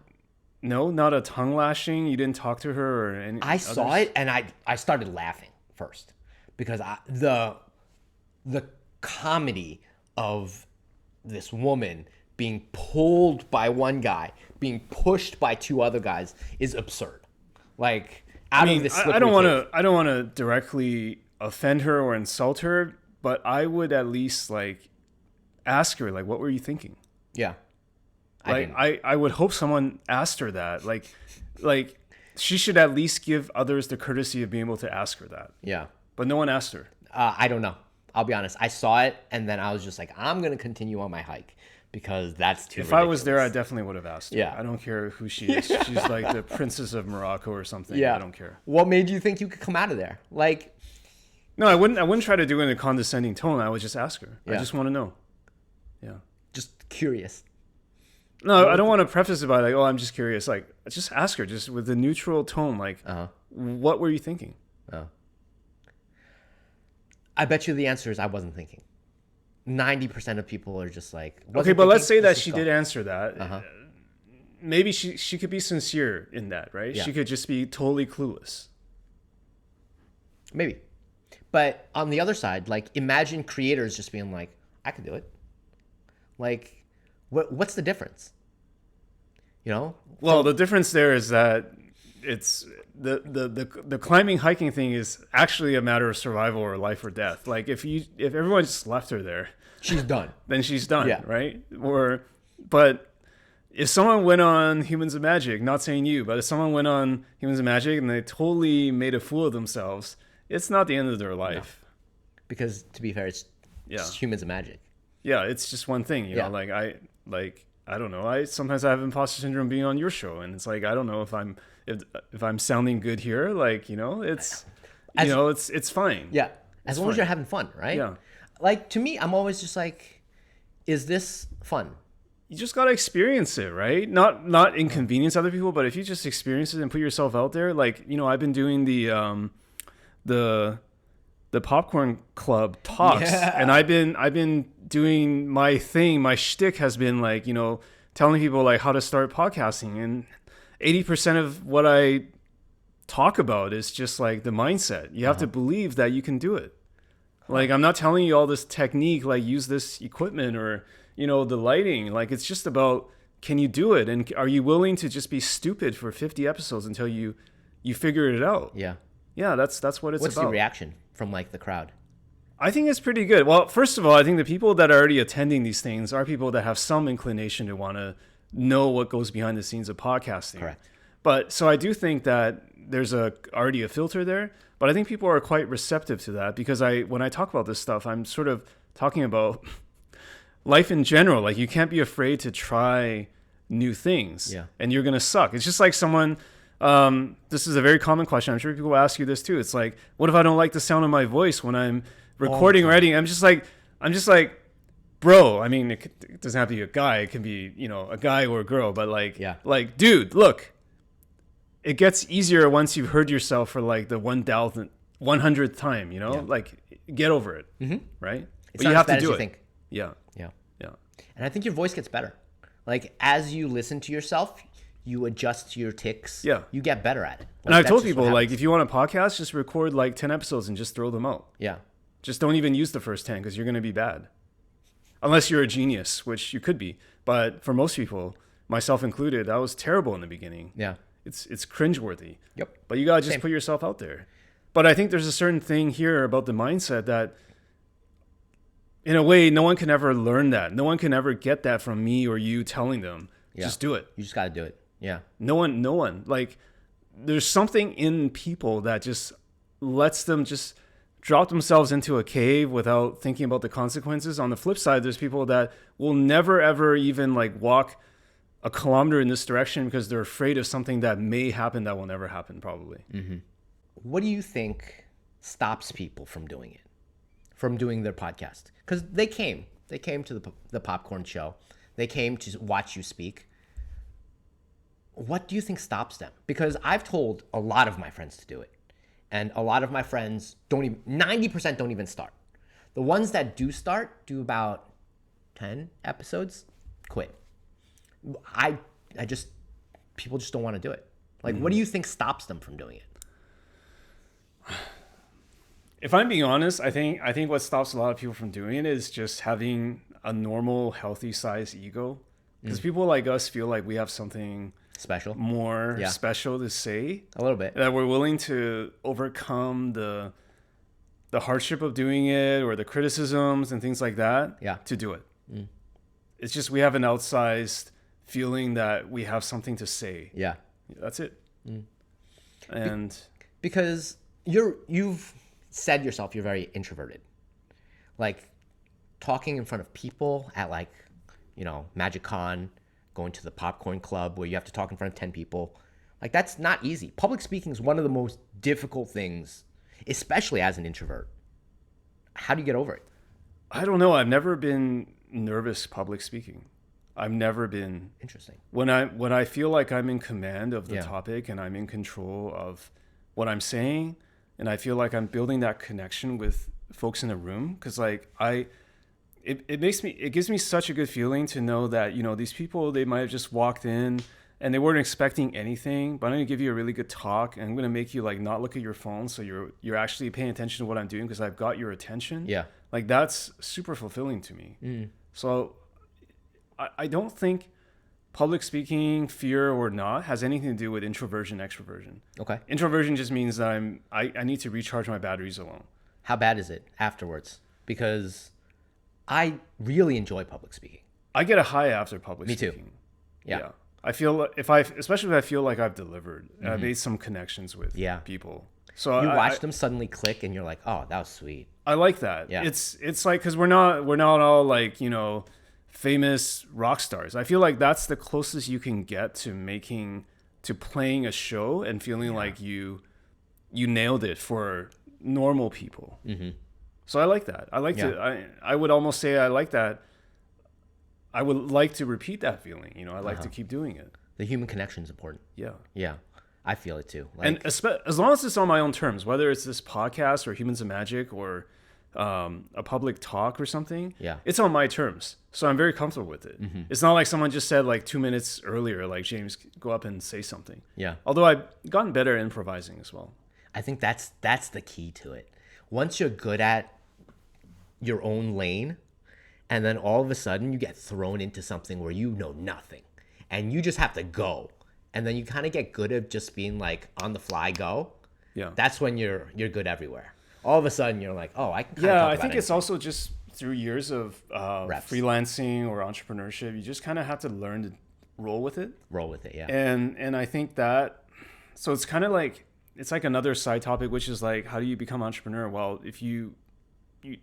No, not a tongue lashing. You didn't talk to her or any. I saw it and I started laughing first because the comedy of this woman being pulled by one guy, being pushed by two other guys is absurd. Like, I don't want to directly offend her or insult her, but I would at least like ask her, like, what were you thinking? Yeah. I would hope someone asked her that. Like she should at least give others the courtesy of being able to ask her that. Yeah. But no one asked her. I don't know. I'll be honest. I saw it and then I was just like, I'm going to continue on my hike because that's too ridiculous. I was there, I definitely would have asked her. Yeah. I don't care who she is. She's like the princess of Morocco or something. Yeah. I don't care. What made you think you could come out of there? Like, no, I wouldn't try to do it in a condescending tone. I would just ask her. Yeah. I just want to know. Yeah. Just curious. No, I don't want to preface it by like, oh, I'm just curious. Like, just ask her, just with a neutral tone. Like, what were you thinking? I bet you the answer is I wasn't thinking. 90% of people are just like, okay, but let's say that she did answer that. Maybe she could be sincere in that, right? Yeah. She could just be totally clueless. Maybe. But on the other side, like, imagine creators just being like, I could do it. Like, what's the difference? You know? Well, the difference there is that it's the climbing hiking thing is actually a matter of survival or life or death. Like if everyone just left her there, she's done. Then she's done, right? But if someone went on Humans of Magic, not saying you, but if someone went on Humans of Magic and they totally made a fool of themselves, it's not the end of their life. No. Because to be fair, it's Humans of Magic. Yeah, it's just one thing, you know. Like I don't know. Sometimes I have imposter syndrome being on your show, and it's like I don't know if I'm sounding good here. Like, you know, it's it's fine. Yeah, as long as you're having fun, right? Yeah. Like, to me, I'm always just like, is this fun? You just gotta experience it, right? Not inconvenience other people, but if you just experience it and put yourself out there, like, you know, I've been doing the Popcorn Club talks, and I've been doing my thing. My shtick has been like, you know, telling people like how to start podcasting, and 80% of what I talk about is just like the mindset. You have to believe that you can do it. Like, I'm not telling you all this technique, like use this equipment or, you know, the lighting. Like, it's just about, can you do it? And are you willing to just be stupid for 50 episodes until you figure it out? Yeah. Yeah, that's what it's about. What's the reaction from like the crowd? I think it's pretty good. Well, first of all, I think the people that are already attending these things are people that have some inclination to want to know what goes behind the scenes of podcasting. Correct. But so I do think that there's already a filter there, but I think people are quite receptive to that because when I talk about this stuff, I'm sort of talking about life in general. Like, you can't be afraid to try new things, and you're going to suck. It's just like someone, this is a very common question. I'm sure people will ask you this too. It's like, what if I don't like the sound of my voice when I'm recording or editing? I'm just like, bro, I mean, it doesn't have to be a guy. It can be, you know, a guy or a girl, but like, dude, look, it gets easier once you've heard yourself for like the 100th time, you know, like, get over it. Right. But you have to do it. Think. Yeah. And I think your voice gets better. Like, as you listen to yourself, you adjust your tics. Yeah. You get better at it. Like, and I've told people, like, if you want a podcast, just record like 10 episodes and just throw them out. Yeah. Just don't even use the first 10 because you're going to be bad. Unless you're a genius, which you could be. But for most people, myself included, I was terrible in the beginning. Yeah. It's cringeworthy. Yep. But you got to just put yourself out there. But I think there's a certain thing here about the mindset that, in a way, no one can ever learn that. No one can ever get that from me or you telling them. Yeah. Just do it. You just got to do it. Yeah. No one. Like, there's something in people that just lets them just drop themselves into a cave without thinking about the consequences. On the flip side, there's people that will never ever even like walk a kilometer in this direction because they're afraid of something that may happen that will never happen probably. What do you think stops people from doing it, from doing their podcast? Because they came to the popcorn show, they came to watch you speak. What do you think stops them? Because I've told a lot of my friends to do it, and a lot of my friends 90% don't even start. The ones that do start do about 10 episodes, quit. People just don't want to do it. Like, what do you think stops them from doing it? If I'm being honest, I think what stops a lot of people from doing it is just having a normal, healthy size ego. Because people like us feel like we have something Special? more special to say. A little bit. That we're willing to overcome the hardship of doing it or the criticisms and things like that to do it. It's just we have an outsized feeling that we have something to say. Yeah. That's it. And because you've said yourself you're very introverted. Like talking in front of people at like, MagicCon, going to the popcorn club where you have to talk in front of 10 people. Like that's not easy. Public speaking is one of the most difficult things, especially as an introvert. How do you get over it? I don't know. I've never been nervous public speaking. I've never been. Interesting. When I feel like I'm in command of the topic and I'm in control of what I'm saying, and I feel like I'm building that connection with folks in the room, because like it gives me such a good feeling to know that these people, they might have just walked in and they weren't expecting anything, but I'm going to give you a really good talk and I'm going to make you like not look at your phone, so you're actually paying attention to what I'm doing because I've got your attention. Yeah, like that's super fulfilling to me. So I don't think public speaking, fear or not, has anything to do with introversion, extroversion. Okay. Introversion just means that I need to recharge my batteries alone. How bad is it afterwards? Because I really enjoy public speaking. I get a high after public speaking. Me too. Yeah. I feel especially if I feel like I've delivered and I've made some connections with people. So you watch them suddenly click and you're like, oh, that was sweet. I like that. Yeah. It's like, cause we're not all like, famous rock stars. I feel like that's the closest you can get to playing a show and feeling like you nailed it for normal people. So I like that. I like to. I would almost say I like that. I would like to repeat that feeling. I like to keep doing it. The human connection is important. Yeah. Yeah. I feel it too. Like, and as long as it's on my own terms, whether it's this podcast or Humans of Magic or a public talk or something, it's on my terms. So I'm very comfortable with it. It's not like someone just said like 2 minutes earlier, like, James, go up and say something. Yeah. Although I've gotten better at improvising as well. I think that's the key to it. Once you're good at your own lane, and then all of a sudden you get thrown into something where you know nothing and you just have to go, and then you kind of get good at just being like on the fly go. Yeah. That's when you're good everywhere. All of a sudden you're like, oh, I can talk about I think anything. It's also just through years of freelancing or entrepreneurship, you just kind of have to learn to roll with it. Yeah. And I think that, so it's kind of like, it's like another side topic, which is like, how do you become an entrepreneur? Well, if you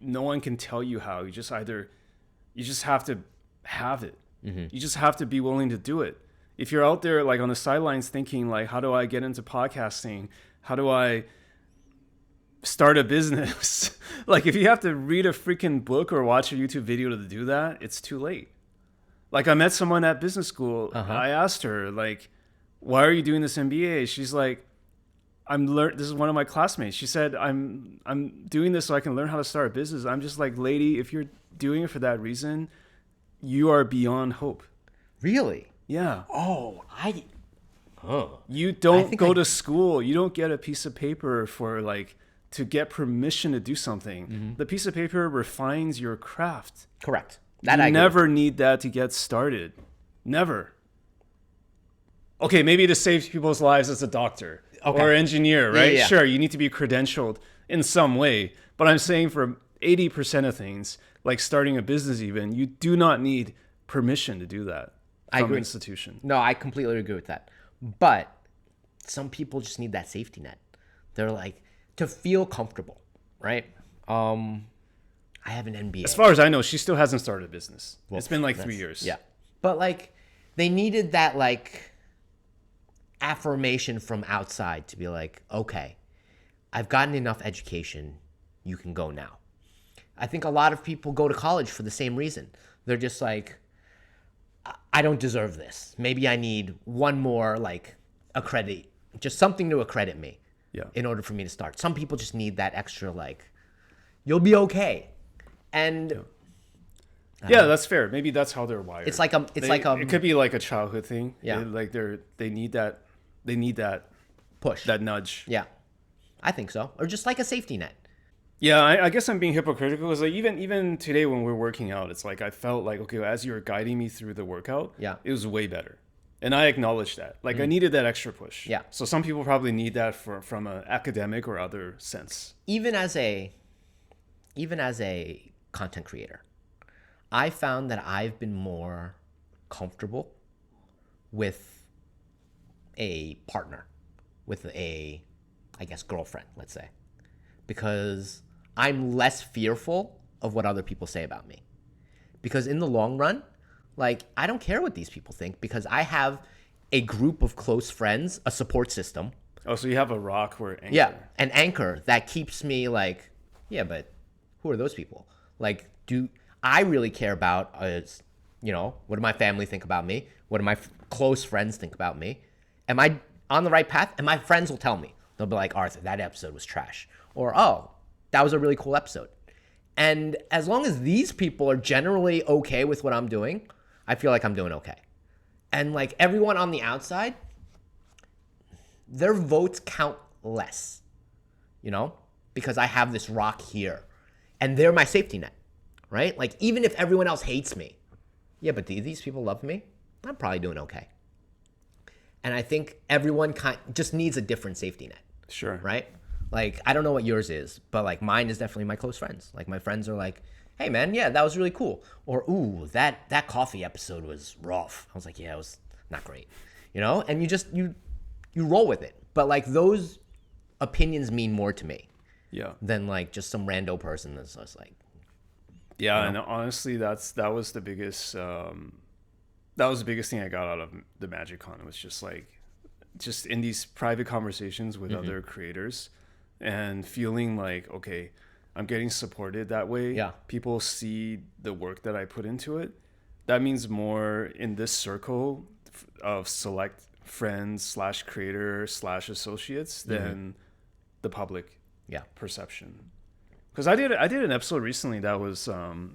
no one can tell you how. You just have to have it. You just have to be willing to do it. If you're out there like on the sidelines thinking like, how do I get into podcasting? How do I start a business? Like if you have to read a freaking book or watch a YouTube video to do that, it's too late. Like I met someone at business school. I asked her like, why are you doing this MBA? She's like, this is one of my classmates. She said, I'm doing this so I can learn how to start a business. I'm just like, lady, if you're doing it for that reason, you are beyond hope. Really? Yeah. Oh, you don't go to school. You don't get a piece of paper for like to get permission to do something. The piece of paper refines your craft. Correct. You never need that to get started. Never. Okay, maybe to save people's lives as a doctor or engineer, right? Yeah. Sure, you need to be credentialed in some way. But I'm saying for 80% of things, like starting a business even, you do not need permission to do that from an institution. No, I completely agree with that. But some people just need that safety net. They're like, to feel comfortable. right? I have an MBA. As far as I know, she still hasn't started a business. Well, it's been like 3 years. Yeah. But like they needed that like affirmation from outside to be like, okay, I've gotten enough education. You can go now. I think a lot of people go to college for the same reason. They're just like, I don't deserve this. Maybe I need one more like accredit, just something to accredit me in order for me to start. Some people just need that extra like, you'll be okay. And yeah, that's fair. Maybe that's how they're wired. It's like it could be like a childhood thing. Yeah. Like they need that push, that nudge. Yeah, I think so. Or just like a safety net. Yeah, I guess I'm being hypocritical because like even today when we're working out, it's like I felt like, okay, as you were guiding me through the workout, it was way better. And I acknowledge that. Like I needed that extra push. Yeah. So some people probably need that from an academic or other sense. Even as a content creator, I found that I've been more comfortable with a partner, with a, I guess, girlfriend, let's say, because I'm less fearful of what other people say about me. Because in the long run, like, I don't care what these people think because I have a group of close friends, a support system. Oh, so you have a rock or anchor. Yeah, an anchor that keeps me like, yeah, but who are those people? Like, do I really care about is, you know, what do my family think about me? What do my close friends think about me? Am I on the right path? And my friends will tell me. They'll be like, Arthur, that episode was trash. Or, oh, that was a really cool episode. And as long as these people are generally okay with what I'm doing, I feel like I'm doing okay. And like everyone on the outside, their votes count less, you know, because I have this rock here and they're my safety net, right? Like even if everyone else hates me, yeah, but do these people love me? I'm probably doing okay. And I think everyone just needs a different safety net. Sure. Right? Like, I don't know what yours is, but like mine is definitely my close friends. Like my friends are like, hey man, yeah, that was really cool. Or, ooh, that coffee episode was rough. I was like, yeah, it was not great. You know? And you roll with it. But like those opinions mean more to me. Yeah. Than like just some rando person that's just like. Yeah, you know? And honestly, that was the biggest thing I got out of the MagicCon. It was just like, just in these private conversations with other creators and feeling like, okay, I'm getting supported that way. Yeah. People see the work that I put into it. That means more in this circle of select friends / creator / associates than the public perception. Because I did an episode recently that was,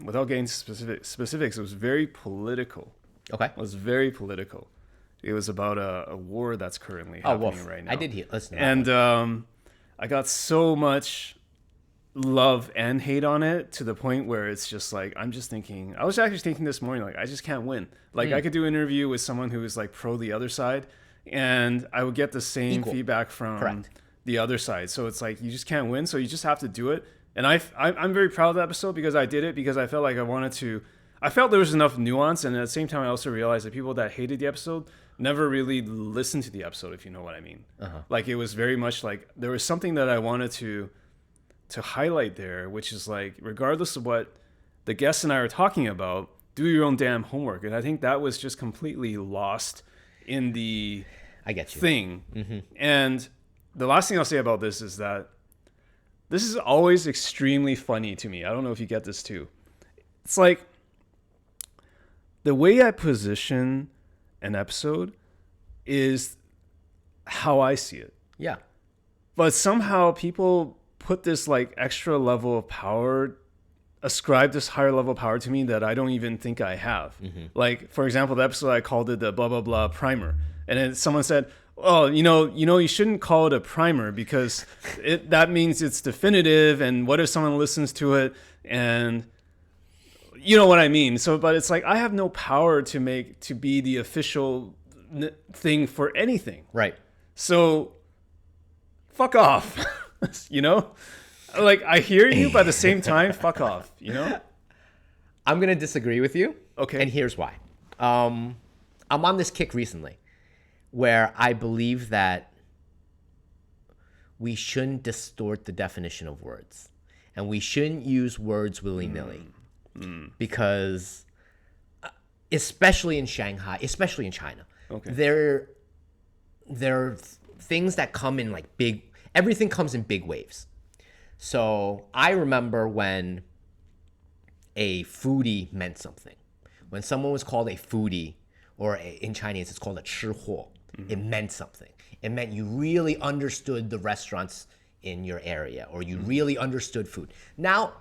without getting specifics, it was very political. Okay. It was very political. It was about a war that's currently happening right now. I did listen to that. And I got so much love and hate on it to the point where it's just like, I was actually thinking this morning, like, I just can't win. Like, I could do an interview with someone who is like pro the other side, and I would get the same feedback from the other side. So it's like, you just can't win. So you just have to do it. And I'm very proud of that episode because I did it because I felt like I felt there was enough nuance. And at the same time, I also realized that people that hated the episode never really listened to the episode, if you know what I mean. Like, it was very much like there was something that I wanted to highlight there, which is like, regardless of what the guests and I are talking about, do your own damn homework. And I think that was just completely lost in the thing. And the last thing I'll say about this is that this is always extremely funny to me. I don't know if you get this too. It's like the way I position an episode is how I see it. Yeah. But somehow people put this like extra level of power, ascribe this higher level of power to me that I don't even think I have. Like, for example, the episode I called it the blah, blah, blah primer. And then someone said, oh, you shouldn't call it a primer because that means it's definitive. And what if someone listens to it and you know what I mean? So, but it's like, I have no power to be the official thing for anything. Right. So fuck off, you know? Like, I hear you, but at the same time, fuck off, you know? I'm going to disagree with you. Okay. And here's why. I'm on this kick recently where I believe that we shouldn't distort the definition of words. and we shouldn't use words willy-nilly because especially in Shanghai, especially in China, there are things that come in like everything comes in big waves. So I remember when a foodie meant something. When someone was called a foodie, or in Chinese it's called a 吃货, it meant something. It meant you really understood the restaurants in your area, or you really understood food. Now,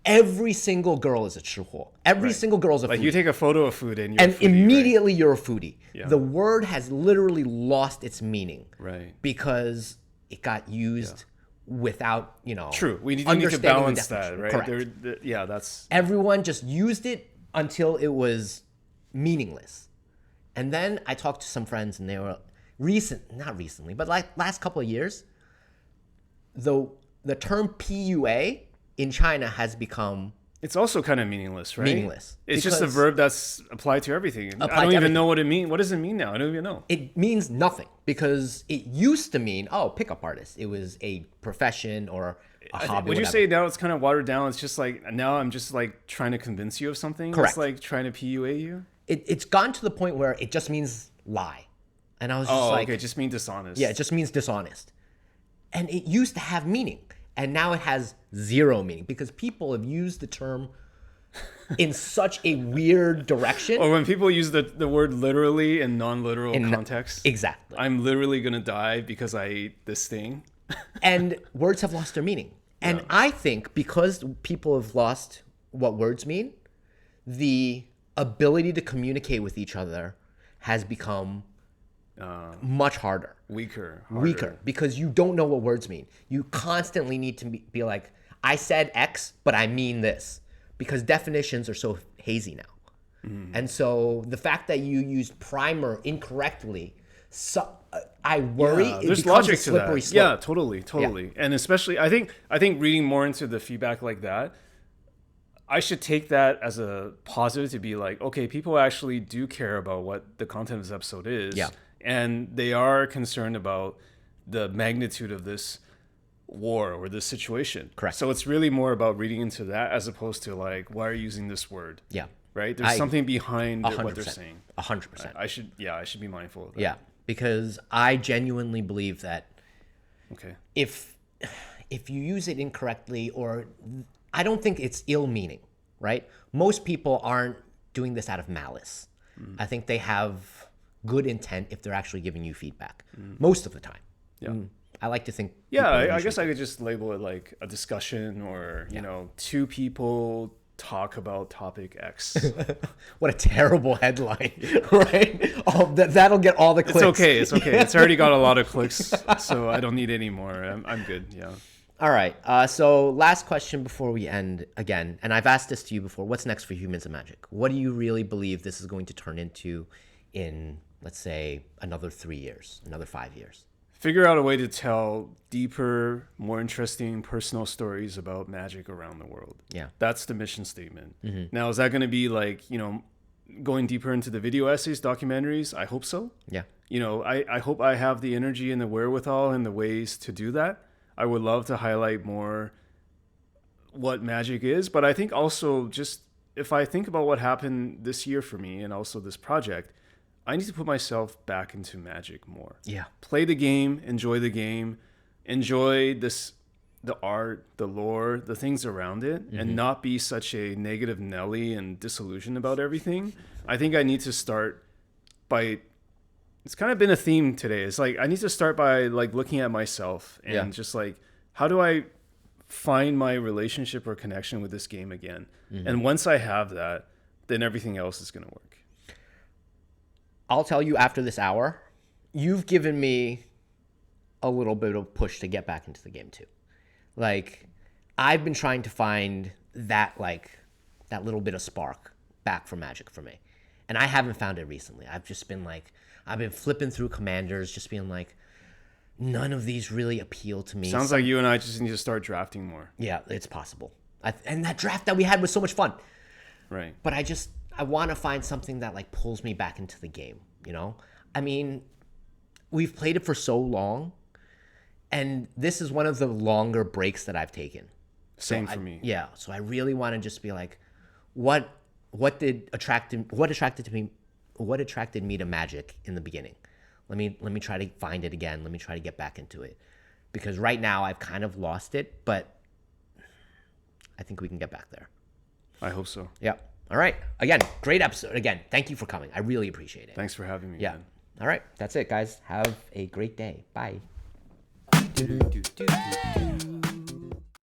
every single girl is a 吃货. Every single girl is a foodie. Like you take a photo of food and you're a foodie, immediately you're a foodie. Yeah. The word has literally lost its meaning. Right. Because it got used without, True. We need to balance that, right? Correct. That's... Everyone just used it until it was meaningless. And then I talked to some friends and they were not recently, but like last couple of years, the term PUA in China has become... It's also kind of meaningless, right? Meaningless. It's just a verb that's applied to everything. I don't even know what it means. What does it mean now? I don't even know. It means nothing because it used to mean, pickup artist. It was a profession or a hobby. Would you say now it's kind of watered down? It's just like, now I'm just like trying to convince you of something? Correct. It's like trying to PUA you? It's gotten to the point where it just means lie. And I was just like... okay, it just means dishonest. Yeah, it just means dishonest. And it used to have meaning. And now it has zero meaning because people have used the term in such a weird direction. Or when people use the word literally in non-literal context. Exactly. I'm literally going to die because I ate this thing. And words have lost their meaning. And I think because people have lost what words mean, the ability to communicate with each other has become much harder. Harder. Weaker, because you don't know what words mean. You constantly need to be like, I said X, but I mean this, because definitions are so hazy now. And so the fact that you used primer incorrectly, I worry it there's becomes logic a slippery to that. slope. Yeah, totally. Yeah. And especially, I think reading more into the feedback like that, I should take that as a positive to be like, okay, people actually do care about what the content of this episode is. Yeah. And they are concerned about the magnitude of this war or this situation. Correct. So it's really more about reading into that as opposed to like, why are you using this word? Yeah. Right? There's something behind 100%, what they're saying. 100%. I should be mindful of that. Yeah, because I genuinely believe that if you use it incorrectly, or I don't think it's ill-meaning, right? Most people aren't doing this out of malice. I think they have good intent if they're actually giving you feedback most of the time. Yeah. I like to think. Yeah, I guess I could just label it like a discussion or, two people talk about topic X. What a terrible headline, right? That'll get all the clicks. It's okay. It's already got a lot of clicks, so I don't need any more. I'm good, yeah. All right, so last question before we end again, and I've asked this to you before. What's next for Humans of Magic? What do you really believe this is going to turn into in, let's say, another 3 years, another 5 years? Figure out a way to tell deeper, more interesting personal stories about magic around the world. Yeah. That's the mission statement. Now, is that going to be like, going deeper into the video essays, documentaries? I hope so. Yeah. I hope I have the energy and the wherewithal and the ways to do that. I would love to highlight more what magic is, but I think also just if I think about what happened this year for me and also this project, I need to put myself back into magic more. Yeah. Play the game, enjoy the art, the lore, the things around it, and not be such a negative Nelly and disillusioned about everything. I think I need to start by, it's kind of been a theme today. It's like, I need to start by like looking at myself and just like, how do I find my relationship or connection with this game again? And once I have that, then everything else is going to work. I'll tell you after this hour, you've given me a little bit of push to get back into the game too. Like, I've been trying to find that little bit of spark back for Magic for me. And I haven't found it recently. I've been flipping through commanders, just being like, none of these really appeal to me. Sounds like you and I just need to start drafting more. Yeah, it's possible. And that draft that we had was so much fun. Right. But I want to find something that like pulls me back into the game, I mean, we've played it for so long, and this is one of the longer breaks that I've taken. Same for me. Yeah. So I really want to just be like, what attracted me to magic in the beginning? Let me try to find it again. Let me try to get back into it. Because right now I've kind of lost it, but I think we can get back there. I hope so. Yeah. All right. Again, great episode. Again, thank you for coming. I really appreciate it. Thanks for having me. Yeah. Man. All right. That's it, guys. Have a great day. Bye. Do, do, do, do, do.